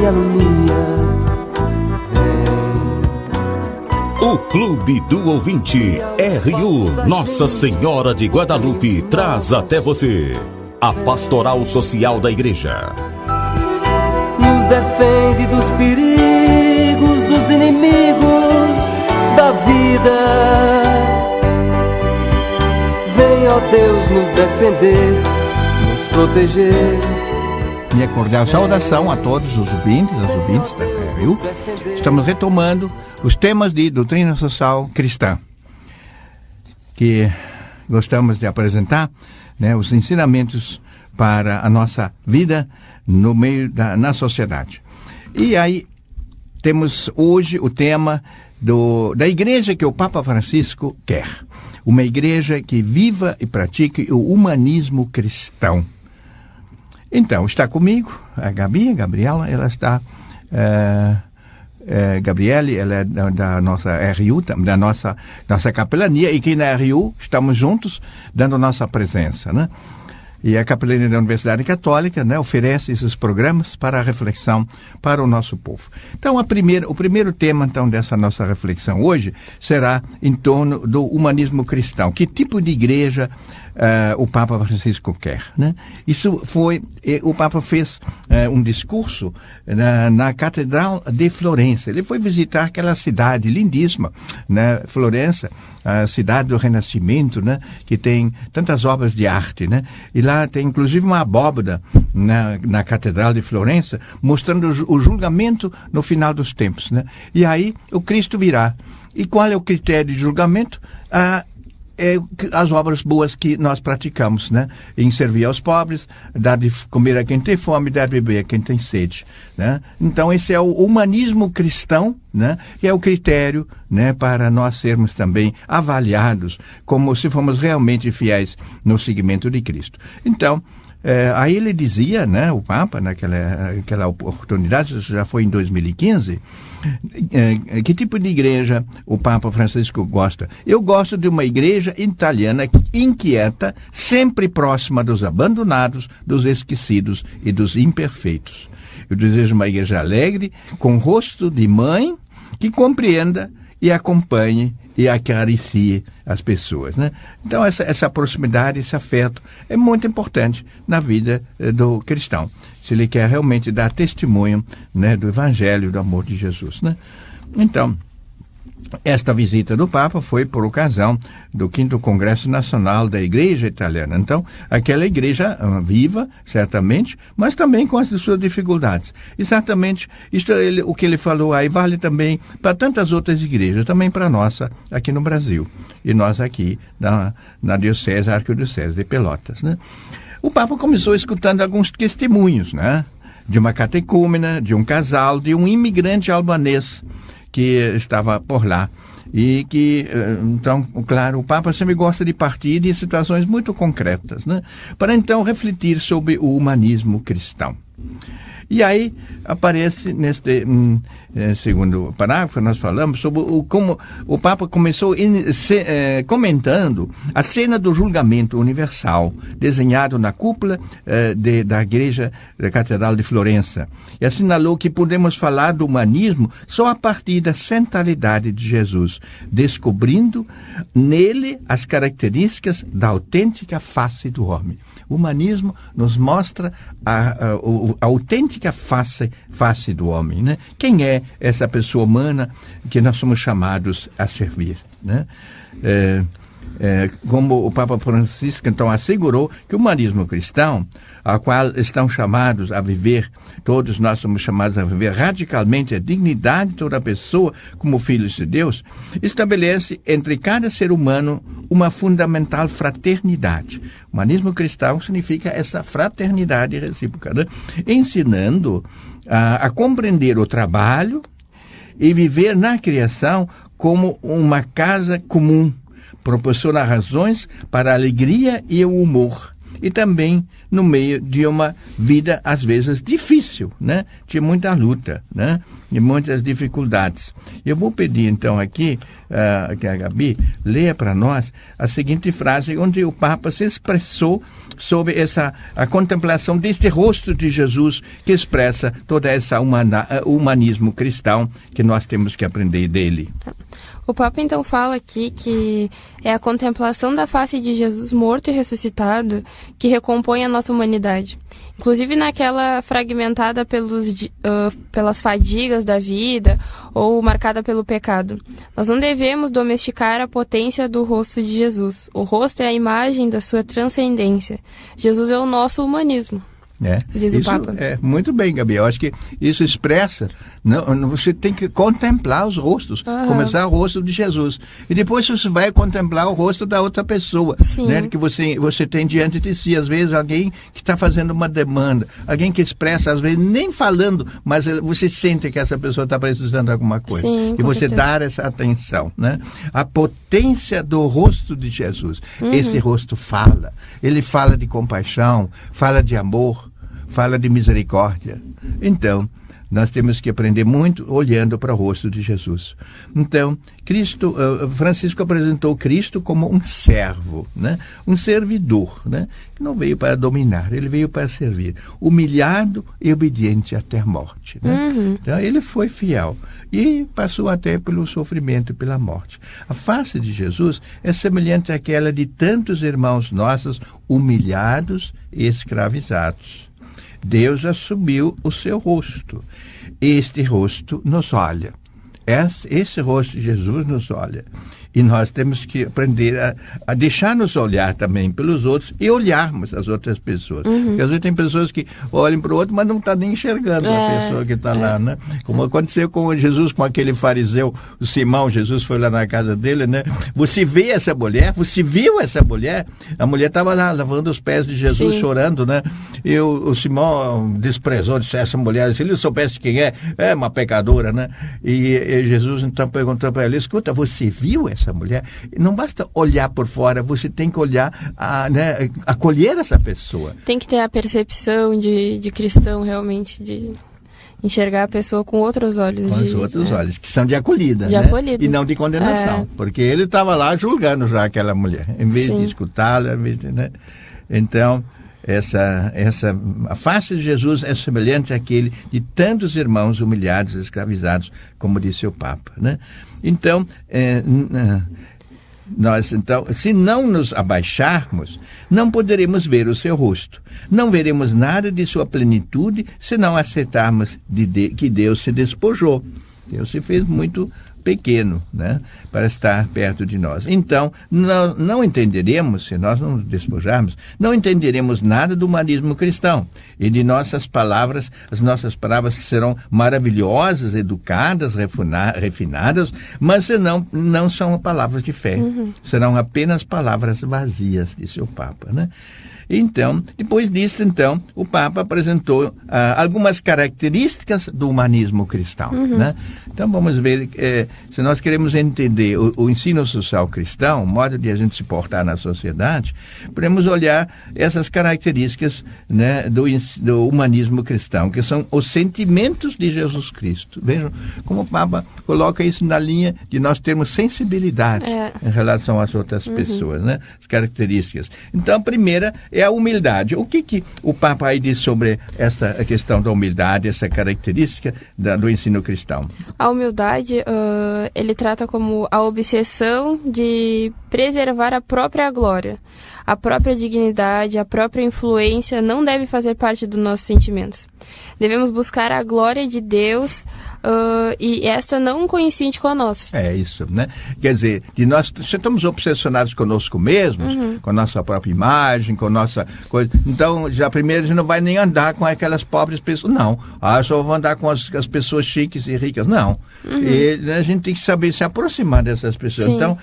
minha Luninha. O Clube do Ouvinte RU Nossa Senhora de Guadalupe traz até você a Pastoral Social da Igreja. Nos defende dos perigos, dos inimigos da vida. Vem, ó Deus, nos defender, nos proteger. Minha cordial saudação a todos os ouvintes, as ouvintes da RU. Estamos retomando os temas de doutrina social cristã, que gostamos de apresentar, né, os ensinamentos para a nossa vida no meio na sociedade. E aí temos hoje o tema da igreja que o Papa Francisco quer. Uma igreja que viva e pratique o humanismo cristão. Então, está comigo a Gabriela, ela está... Gabriele, ela é da nossa RU, da nossa capelania, e aqui na RU estamos juntos, dando nossa presença, né? E a capelania da Universidade Católica, né, oferece esses programas para a reflexão para o nosso povo. Então, o primeiro tema, então, dessa nossa reflexão hoje será em torno do humanismo cristão. Que tipo de igreja o Papa Francisco quer, né? Isso foi... O Papa fez um discurso na Catedral de Florença. Ele foi visitar aquela cidade lindíssima, né, Florença, a cidade do Renascimento, né, que tem tantas obras de arte, né? E lá tem inclusive uma abóbada na Catedral de Florença, mostrando o julgamento no final dos tempos, né? E aí o Cristo virá. E qual é o critério de julgamento? As obras boas que nós praticamos, né? Em servir aos pobres, dar de comer a quem tem fome, dar de beber a quem tem sede, né? Então esse é o humanismo cristão, né? Que é o critério, né, para nós sermos também avaliados como se fomos realmente fiéis no seguimento de Cristo. Então, aí ele dizia, né, o Papa, naquela oportunidade, isso já foi em 2015, que tipo de igreja o Papa Francisco gosta? Eu gosto de uma igreja italiana inquieta, sempre próxima dos abandonados, dos esquecidos e dos imperfeitos. Eu desejo uma igreja alegre, com rosto de mãe, que compreenda e acompanhe e acaricie as pessoas, né? Então essa proximidade, esse afeto é muito importante na vida do cristão, se ele quer realmente dar testemunho, né, do Evangelho, do amor de Jesus, né? Então, esta visita do Papa foi por ocasião do 5º Congresso Nacional da Igreja Italiana. Então, aquela igreja viva, certamente, mas também com as suas dificuldades. E certamente, o que ele falou aí vale também para tantas outras igrejas, também para a nossa aqui no Brasil. E nós aqui na Diocese, Arquidiocese de Pelotas, né? O Papa começou escutando alguns testemunhos, né? De uma catecúmena, de um casal, de um imigrante albanês que estava por lá. E que, então, claro, o Papa sempre gosta de partir de situações muito concretas, né? Para então refletir sobre o humanismo cristão. E aí aparece neste segundo parágrafo, nós falamos sobre como o Papa começou comentando a cena do julgamento universal, desenhado na cúpula da igreja da Catedral de Florença. E assinalou que podemos falar do humanismo só a partir da centralidade de Jesus, descobrindo nele as características da autêntica face do homem. O humanismo nos mostra a autêntica face do homem, né? Quem é essa pessoa humana que nós somos chamados a servir, né? Como o Papa Francisco, então, assegurou que o humanismo cristão, ao qual estão chamados a viver, todos nós somos chamados a viver radicalmente a dignidade de toda pessoa como filhos de Deus, estabelece entre cada ser humano uma fundamental fraternidade. O humanismo cristão significa essa fraternidade recíproca, né? Ensinando a compreender o trabalho e viver na criação como uma casa comum, proporciona razões para a alegria e o humor, e também no meio de uma vida, às vezes, difícil, né? De muita luta, né? E muitas dificuldades. Eu vou pedir, então, aqui, que a Gabi leia para nós a seguinte frase, onde o Papa se expressou sobre a contemplação deste rosto de Jesus, que expressa toda essa humanismo cristão que nós temos que aprender dele. O Papa então fala aqui que é a contemplação da face de Jesus morto e ressuscitado que recompõe a nossa humanidade. Inclusive naquela fragmentada pelas fadigas da vida ou marcada pelo pecado. Nós não devemos domesticar a potência do rosto de Jesus. O rosto é a imagem da sua transcendência. Jesus é o nosso humanismo. Diz o Papa. Muito bem, Gabi. Eu acho que isso expressa. Você tem que contemplar os rostos. Começar o rosto de Jesus. E depois você vai contemplar o rosto da outra pessoa. Né, que você tem diante de si. Às vezes alguém que está fazendo uma demanda. Alguém que expressa, às vezes nem falando, mas você sente que essa pessoa está precisando de alguma coisa. Sim, e você certeza. dar essa atenção. Né? A potência do rosto de Jesus. Esse rosto fala. Ele fala de compaixão, fala de amor, fala de misericórdia. Então, nós temos que aprender muito olhando para o rosto de Jesus. Então, Francisco apresentou Cristo como um servo, né? Um servidor, né? Que não veio para dominar, ele veio para servir. Humilhado e obediente até a morte. Né? Então, ele foi fiel e passou até pelo sofrimento e pela morte. A face de Jesus é semelhante àquela de tantos irmãos nossos humilhados e escravizados. Deus assumiu o seu rosto. Este rosto nos olha. Esse rosto de Jesus nos olha. E nós temos que aprender a deixar-nos olhar também pelos outros e olharmos as outras pessoas. Porque às vezes tem pessoas que olham para o outro, mas não estão nem enxergando a pessoa que está lá, né? Como aconteceu com Jesus, com aquele fariseu, o Simão. Jesus foi lá na casa dele, né? Você vê essa mulher? Você viu essa mulher? A mulher estava lá lavando os pés de Jesus, chorando, né? E o Simão desprezou, disse, essa mulher, se ele soubesse quem é uma pecadora, né? E Jesus então perguntou para ela, escuta, você viu essa mulher? Não basta olhar por fora, você tem que olhar, acolher essa pessoa. Tem que ter a percepção de cristão, realmente, de enxergar a pessoa com outros olhos. Com os outros olhos, que são de acolhida, né? Acolhida. E não de condenação. Porque ele estava lá julgando já aquela mulher, em vez de escutá-la, né? Então, a face de Jesus é semelhante àquele de tantos irmãos humilhados e escravizados, como disse o Papa, né? Então, se não nos abaixarmos, não poderemos ver o seu rosto. Não veremos nada de sua plenitude se não aceitarmos que Deus se despojou. Deus se fez muito pequeno, né, para estar perto de nós. Então, não entenderemos, se nós não nos despojarmos, não entenderemos nada do humanismo cristão. E de nossas palavras, as nossas palavras serão maravilhosas, educadas, refinadas, mas não são palavras de fé. Serão apenas palavras vazias, disse o Papa, né? Então, depois disso, o Papa apresentou algumas características do humanismo cristão, né? Então, vamos ver, se nós queremos entender o ensino social cristão, o modo de a gente se portar na sociedade, podemos olhar essas características, né, do humanismo cristão, que são os sentimentos de Jesus Cristo. Vejam como o Papa coloca isso na linha de nós termos sensibilidade em relação às outras pessoas, né? As características. Então, a primeira é a humildade. O que o Papa aí diz sobre essa questão da humildade, essa característica do ensino cristão? A humildade, ele trata como a obsessão de preservar a própria glória. A própria dignidade, a própria influência não deve fazer parte dos nossos sentimentos. Devemos buscar a glória de Deus e esta não coincide com a nossa. É isso, né? Quer dizer, nós estamos obsessionados conosco mesmos, com a nossa própria imagem, com a nossa coisa. Então, já primeiro a gente não vai nem andar com aquelas pobres pessoas. Não. Só vou andar com as pessoas chiques e ricas. Não. E a gente tem que saber se aproximar dessas pessoas. Sim. Então,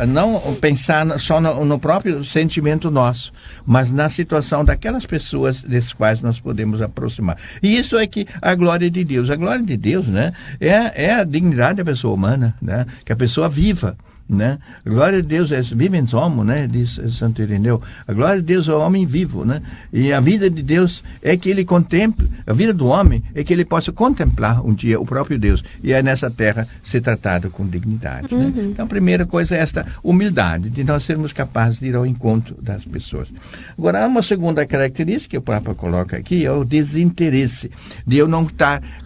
não pensar só no próprio sentimento nosso, mas na situação daquelas pessoas das quais nós podemos aproximar. E isso é que a glória de Deus. A glória de Deus, né, é a dignidade da pessoa humana, né, que a pessoa viva, né? A glória de Deus é vivens homo, né? Diz Santo Ireneu. A glória de Deus é o homem vivo, né? E a vida de Deus é que ele contemple, a vida do homem é que ele possa contemplar um dia o próprio Deus e é nessa terra ser tratado com dignidade, né? Então a primeira coisa é esta humildade, de nós sermos capazes de ir ao encontro das pessoas. Agora, há uma segunda característica que o Papa coloca aqui, é o desinteresse, de eu não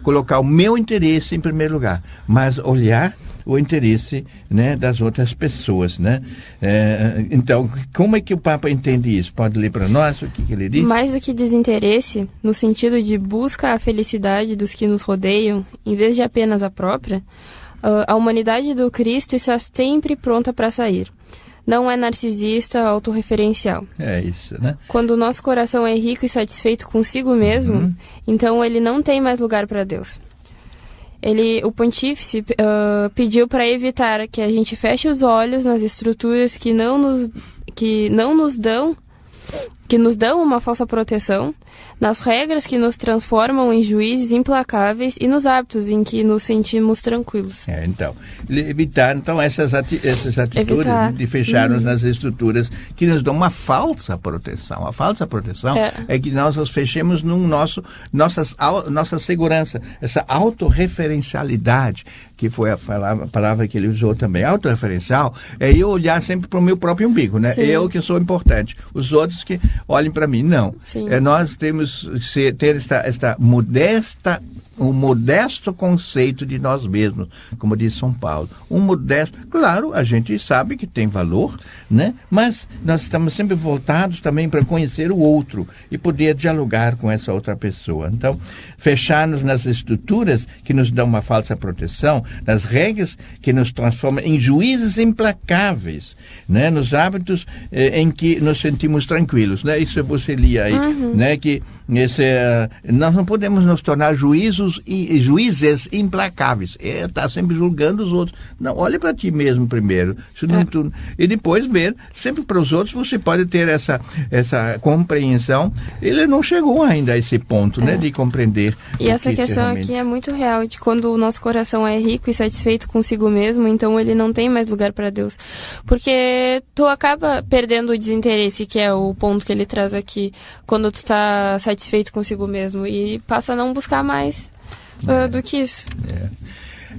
colocar o meu interesse em primeiro lugar, mas olhar o interesse, né, das outras pessoas, né? Então, como é que o Papa entende isso? Pode ler para nós o que ele diz? Mais do que desinteresse, no sentido de busca a felicidade dos que nos rodeiam, em vez de apenas a própria, a humanidade do Cristo está sempre pronta para sair. Não é narcisista, autorreferencial. É isso, né? Quando o nosso coração é rico e satisfeito consigo mesmo, então ele não tem mais lugar para Deus. O pontífice pediu para evitar que a gente feche os olhos nas estruturas que nos dão uma falsa proteção, nas regras que nos transformam em juízes implacáveis e nos hábitos em que nos sentimos tranquilos. Então, evitar essas atitudes de fecharmos nas estruturas que nos dão uma falsa proteção. A falsa proteção é que nós nos fechemos nossa segurança, essa autorreferencialidade, que foi a palavra que ele usou também. Autorreferencial é eu olhar sempre para o meu próprio umbigo, né? Sim. Eu que sou importante, os outros que olhem para mim. Não. Nós temos que ter um modesto conceito de nós mesmos, como diz São Paulo. Claro, a gente sabe que tem valor, né? Mas nós estamos sempre voltados também para conhecer o outro e poder dialogar com essa outra pessoa. Então, fechar-nos nas estruturas que nos dão uma falsa proteção, nas regras que nos transformam em juízes implacáveis, né? Nos hábitos em que nos sentimos tranquilos, né? Isso você lia aí, né? Que nós não podemos nos tornar juízes implacáveis. Está sempre julgando os outros. Não, olhe para ti mesmo primeiro. E depois ver, sempre para os outros você pode ter essa compreensão. Ele não chegou ainda a esse ponto, né, de compreender. E essa questão aqui é muito real, de quando o nosso coração é rico e satisfeito consigo mesmo, então ele não tem mais lugar para Deus. Porque tu acaba perdendo o desinteresse, que é o ponto que ele traz aqui, quando tu está satisfeito consigo mesmo, e passa a não buscar mais do que isso.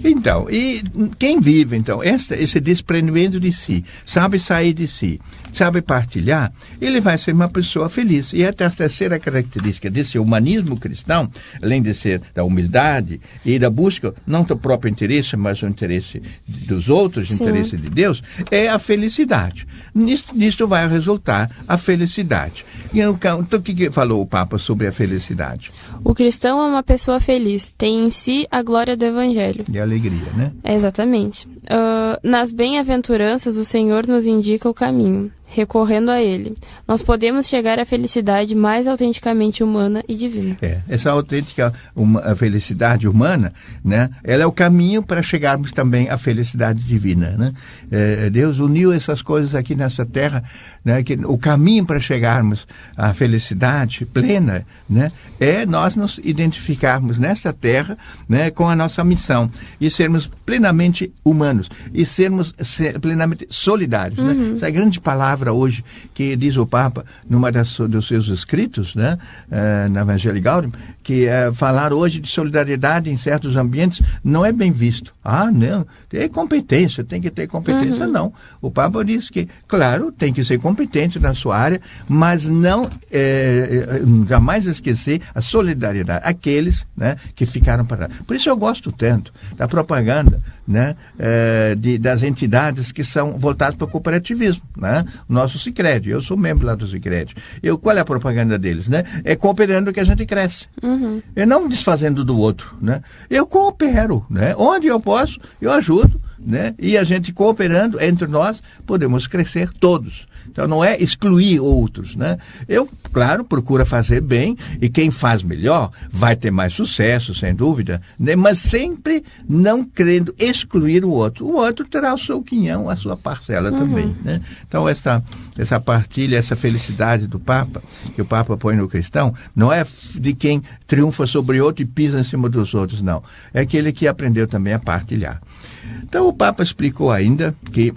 Então, e quem vive, então, esse desprendimento de si, sabe sair de si, sabe partilhar, ele vai ser uma pessoa feliz. E essa terceira característica desse humanismo cristão, além de ser da humildade e da busca, não do próprio interesse, mas o interesse dos outros, o interesse de Deus, é a felicidade. Nisto vai resultar a felicidade. E então, o que falou o Papa sobre a felicidade? O cristão é uma pessoa feliz, tem em si a glória do Evangelho. E a alegria, né? Exatamente. Nas bem-aventuranças, o Senhor nos indica o caminho. Recorrendo a ele, nós podemos chegar à felicidade mais autenticamente humana e divina. Essa autêntica felicidade humana, né, ela é o caminho para chegarmos também à felicidade divina, né? Deus uniu essas coisas aqui nessa terra, né, que o caminho para chegarmos à felicidade plena, né, é nós nos identificarmos nessa terra, né, com a nossa missão e sermos plenamente humanos e sermos plenamente solidários, né? Essa é a grande palavra hoje que diz o Papa numa dos seus escritos, né, na Evangelii Gaudium, que falar hoje de solidariedade em certos ambientes não é bem visto. Não, é competência, tem que ter competência. Não, o Papa diz que, claro, tem que ser competente na sua área, mas não jamais esquecer a solidariedade, aqueles, né, que ficaram para trás. Por isso eu gosto tanto da propaganda, né, das entidades que são voltadas para o cooperativismo, né? O nosso Sicredi, eu sou membro lá do Sicredi. Qual é a propaganda deles, né? É cooperando que a gente cresce. É não desfazendo do outro, né? Eu coopero, né? Onde eu posso, eu ajudo, né? E a gente cooperando entre nós, podemos crescer todos. Então não é excluir outros, né? Eu, claro, procuro fazer bem e quem faz melhor vai ter mais sucesso, sem dúvida, né? Mas sempre não querendo excluir o outro. O outro terá o seu quinhão, a sua parcela também, né? Então essa partilha, essa felicidade do Papa, que o Papa põe no cristão, não é de quem triunfa sobre outro e pisa em cima dos outros, não. É aquele que aprendeu também a partilhar. Então o Papa explicou ainda que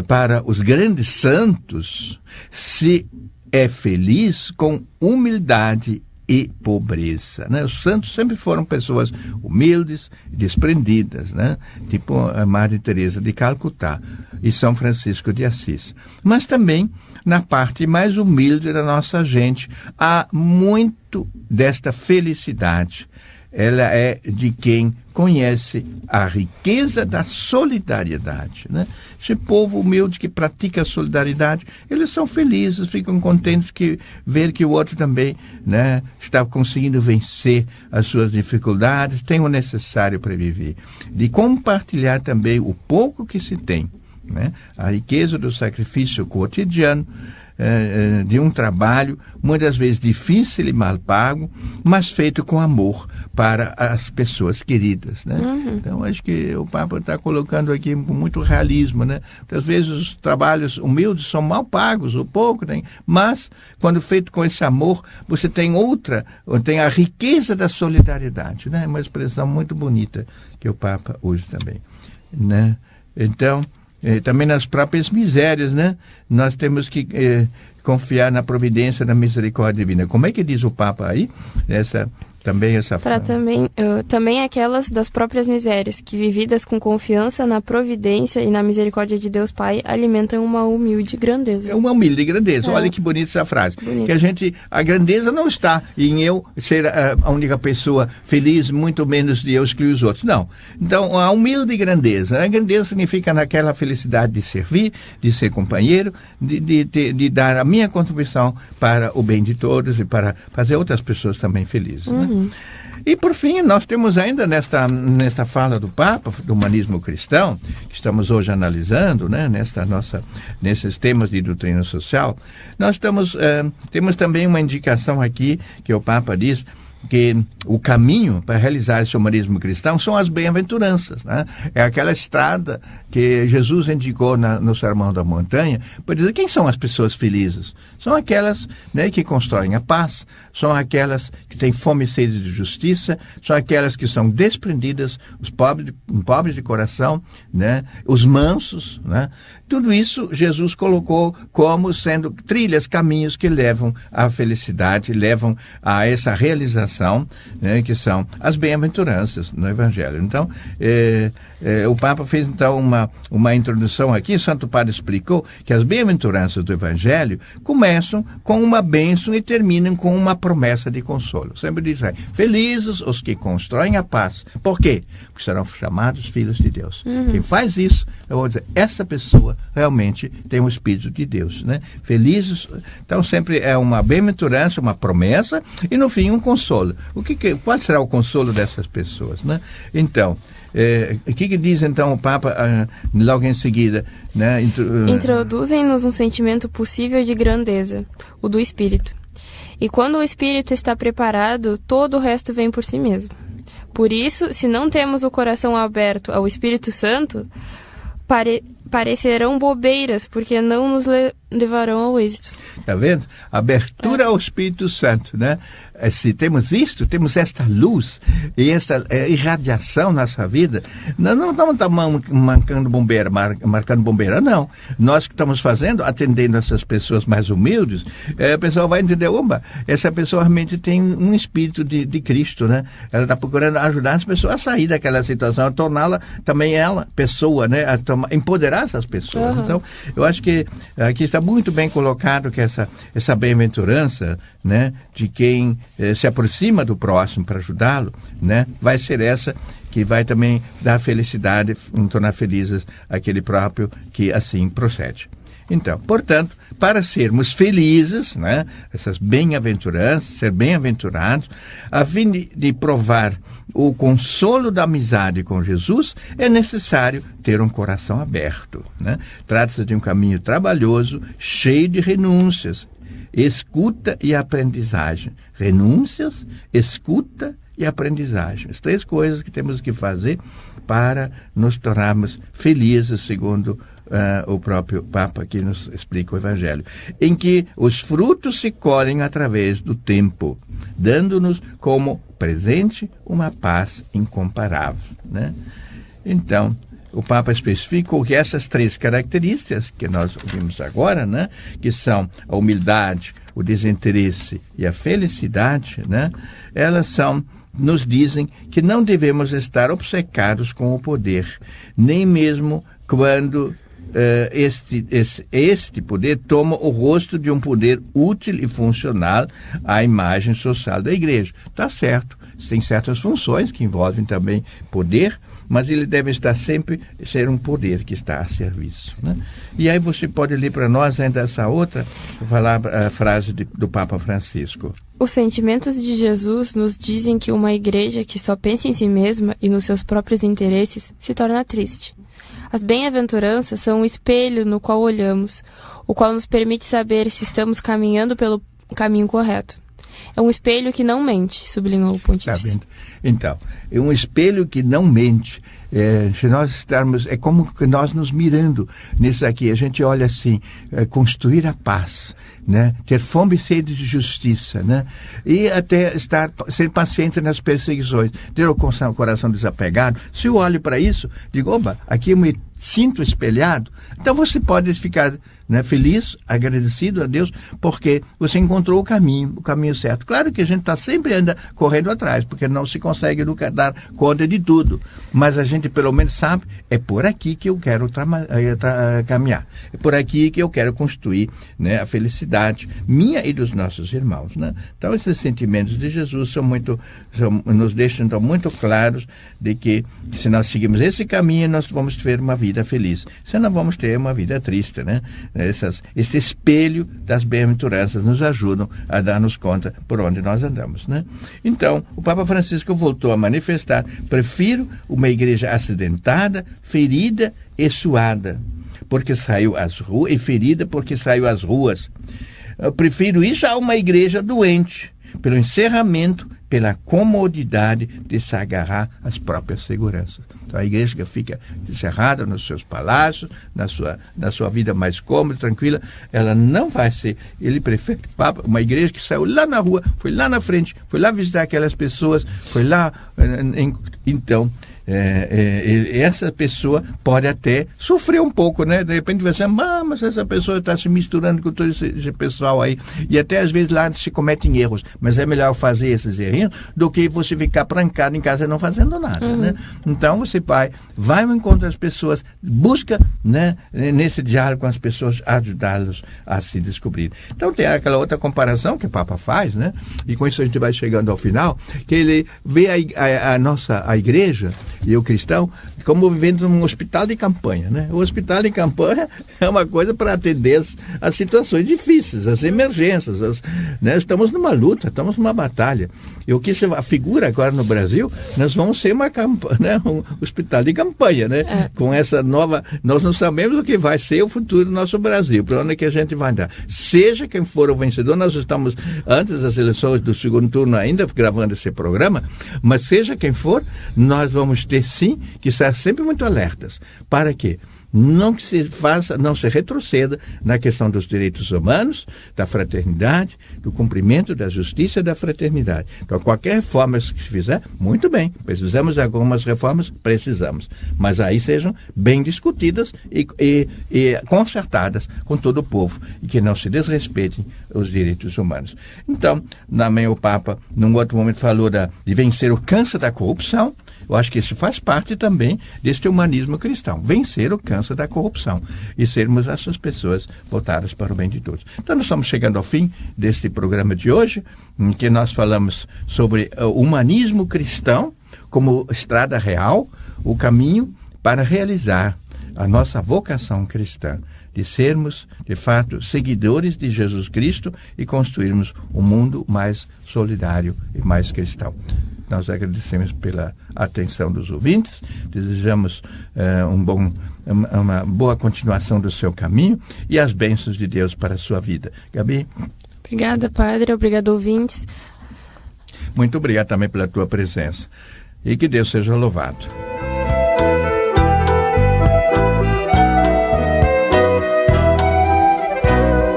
para os grandes santos, se é feliz com humildade e pobreza, né? Os santos sempre foram pessoas humildes, desprendidas, né? Tipo a Madre Teresa de Calcutá e São Francisco de Assis. Mas também, na parte mais humilde da nossa gente, há muito desta felicidade. Ela é de quem conhece a riqueza da solidariedade, né? Esse povo humilde que pratica a solidariedade, eles são felizes, ficam contentes que ver que o outro também, né, está conseguindo vencer as suas dificuldades, tem o necessário para viver. De compartilhar também o pouco que se tem, né? A riqueza do sacrifício cotidiano, de um trabalho muitas vezes difícil e mal pago, mas feito com amor para as pessoas queridas, né? Então acho que o Papa está colocando aqui com muito realismo, né? Às vezes os trabalhos humildes são mal pagos, ou pouco, né? Mas quando feito com esse amor, você tem a riqueza da solidariedade, né? Uma expressão muito bonita que o Papa usa também, né? Então, também nas próprias misérias, né? Nós temos que confiar na providência, na misericórdia divina. Como é que diz o Papa aí? Para também aquelas das próprias misérias, que vividas com confiança na providência e na misericórdia de Deus Pai, alimentam uma humilde grandeza. É uma humilde grandeza. Olha que bonita essa frase. Que a grandeza não está em eu ser a única pessoa feliz, muito menos de eu excluir os outros. Não. Então, a humilde grandeza. A grandeza significa naquela felicidade de servir, de ser companheiro, de dar a minha contribuição para o bem de todos e para fazer outras pessoas também felizes, né? E por fim, nós temos ainda nesta fala do Papa, do humanismo cristão, que estamos hoje analisando, né, nesses temas de doutrina social, nós temos também uma indicação aqui que o Papa diz que o caminho para realizar esse humanismo cristão são as bem-aventuranças, né? É aquela estrada que Jesus indicou no Sermão da Montanha para dizer quem são as pessoas felizes. São aquelas, né, que constroem a paz, são aquelas que têm fome e sede de justiça, são aquelas que são desprendidas, os pobres de coração, né, os mansos, né? Tudo isso Jesus colocou como sendo trilhas, caminhos que levam à felicidade, levam a essa realização, né, que são as bem-aventuranças no Evangelho. Então, o Papa fez então uma introdução aqui. O Santo Padre explicou que as bem-aventuranças do Evangelho começam com uma bênção e terminam com uma promessa de consolo. Sempre diz aí, felizes os que constroem a paz. Por quê? Porque serão chamados filhos de Deus. Quem faz isso, eu vou dizer, essa pessoa realmente tem o Espírito de Deus, né? Felizes, então sempre é uma bem-aventurança, uma promessa e no fim um consolo. Qual será o consolo dessas pessoas, né? Então, o que diz então o Papa logo em seguida, né? Introduzem-nos um sentimento possível de grandeza, o do Espírito. E quando o Espírito está preparado, todo o resto vem por si mesmo. Por isso, se não temos o coração aberto ao Espírito Santo, parecerão bobeiras, porque não nos levarão ao êxito. Está vendo? Abertura ao Espírito Santo, né? Se temos isto, temos esta luz e esta irradiação na nossa vida, nós não estamos marcando bombeira, não. Nós que estamos fazendo, atendendo essas pessoas mais humildes, a pessoa vai entender, essa pessoa realmente tem um espírito de Cristo, né? Ela está procurando ajudar as pessoas a sair daquela situação, a torná-la também ela, pessoa, né? A empoderar essas pessoas. Então, eu acho que aqui está muito bem colocado que essa bem-aventurança, né, de quem se aproxima do próximo para ajudá-lo, né, vai ser essa que vai também dar felicidade, tornar felizes aquele próprio que assim procede. Então, portanto, para sermos felizes, né, essas bem-aventuranças, ser bem-aventurados, a fim de provar o consolo da amizade com Jesus, é necessário ter um coração aberto, né? Trata-se de um caminho trabalhoso, cheio de renúncias, escuta e aprendizagem. Renúncias, escuta e aprendizagem. As três coisas que temos que fazer para nos tornarmos felizes, segundo o próprio Papa que nos explica o Evangelho, em que os frutos se colhem através do tempo, dando-nos como presente uma paz incomparável, né? Então, o Papa especificou que essas 3 características que nós ouvimos agora, né, que são a humildade, o desinteresse e a felicidade, né, elas nos dizem que não devemos estar obcecados com o poder, nem mesmo quando este poder toma o rosto de um poder útil e funcional à imagem social da igreja. Está certo, tem certas funções que envolvem também poder, mas ele deve estar sempre ser um poder que está a serviço, né? E aí você pode ler para nós ainda essa outra, falar a frase do Papa Francisco. Os sentimentos de Jesus nos dizem que uma igreja que só pensa em si mesma e nos seus próprios interesses se torna triste. As bem-aventuranças são um espelho no qual olhamos, o qual nos permite saber se estamos caminhando pelo caminho correto. É um espelho que não mente, sublinhou o pontífice. Então, é um espelho que não mente. Se nós estarmos, é como que nós nos mirando nisso aqui. A gente olha assim, construir a paz, né? Ter fome e sede de justiça, né? E até ser paciente nas perseguições, ter o coração desapegado. Se eu olho para isso, digo, opa, aqui eu me sinto espelhado. Então você pode ficar, né, feliz, agradecido a Deus, porque você encontrou o caminho certo. Claro que a gente sempre anda correndo atrás, porque não se consegue nunca dar conta de tudo. Mas a gente pelo menos sabe, é por aqui que eu quero caminhar. É por aqui que eu quero construir, né, a felicidade minha e dos nossos irmãos, né? Então esses sentimentos de Jesus nos deixam então muito claros de que se nós seguirmos esse caminho, nós vamos ter uma vida feliz. Senão vamos ter uma vida triste, né? Esse espelho das bem-aventuranças nos ajudam a dar-nos conta por onde nós andamos, né? Então, o Papa Francisco voltou a manifestar: prefiro uma igreja acidentada, ferida e suada, porque saiu às ruas, e ferida porque saiu às ruas. Eu prefiro isso a uma igreja doente, pelo encerramento, pela comodidade de se agarrar às próprias seguranças. Então, a igreja que fica encerrada nos seus palácios, na sua vida mais cômoda, tranquila, ela não vai ser. Ele prefere uma igreja que saiu lá na rua, foi lá na frente, foi lá visitar aquelas pessoas, foi lá. Então, essa pessoa pode até sofrer um pouco, né? De repente vai dizer, mas essa pessoa está se misturando com todo esse pessoal aí. E até às vezes lá se cometem erros. Mas é melhor fazer esses errinhos do que você ficar trancado em casa não fazendo nada, né? Então você vai ao encontro das pessoas, busca, né, nesse diálogo com as pessoas, ajudá-los a se descobrir. Então tem aquela outra comparação que o Papa faz, né? E com isso a gente vai chegando ao final, que ele vê a igreja e o cristão como vivendo num hospital de campanha, né? O hospital de campanha é uma coisa para atender as situações difíceis, as emergências, né? Estamos numa luta, estamos numa batalha. E o que se figura agora no Brasil, nós vamos ser né, um hospital de campanha, né? Com essa nova, nós não sabemos o que vai ser o futuro do nosso Brasil, para onde que a gente vai andar. Seja quem for o vencedor, nós estamos antes das eleições do segundo turno ainda gravando esse programa, mas seja quem for, nós vamos ter sim que estar sempre muito alertas. Para quê? Não se retroceda na questão dos direitos humanos, da fraternidade, do cumprimento da justiça e da fraternidade. Então, qualquer reforma que se fizer, muito bem. Precisamos de algumas reformas? Precisamos. Mas aí sejam bem discutidas e consertadas com todo o povo e que não se desrespeitem os direitos humanos. Então, também o Papa, num outro momento, falou de vencer o câncer da corrupção. Eu acho que isso faz parte também deste humanismo cristão, vencer o câncer da corrupção e sermos essas pessoas voltadas para o bem de todos. Então, nós estamos chegando ao fim deste programa de hoje, em que nós falamos sobre o humanismo cristão como estrada real, o caminho para realizar a nossa vocação cristã, de sermos, de fato, seguidores de Jesus Cristo e construirmos um mundo mais solidário e mais cristão. Nós agradecemos pela atenção dos ouvintes, desejamos uma boa continuação do seu caminho e as bênçãos de Deus para a sua vida. Gabi? Obrigada, Padre. Obrigado, ouvintes. Muito obrigado também pela tua presença. E que Deus seja louvado.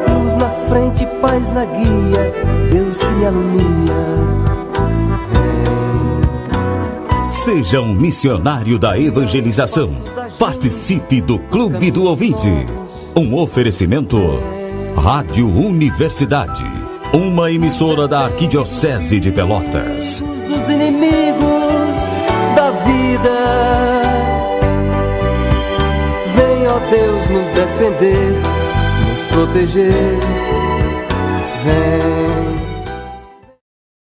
Luz na frente, paz na guia, Deus que me alumia. Seja um missionário da evangelização. Participe do Clube do Ouvinte. Um oferecimento Rádio Universidade, uma emissora da Arquidiocese de Pelotas. Dos inimigos da vida, vem, ó Deus, nos defender, nos proteger. Vem.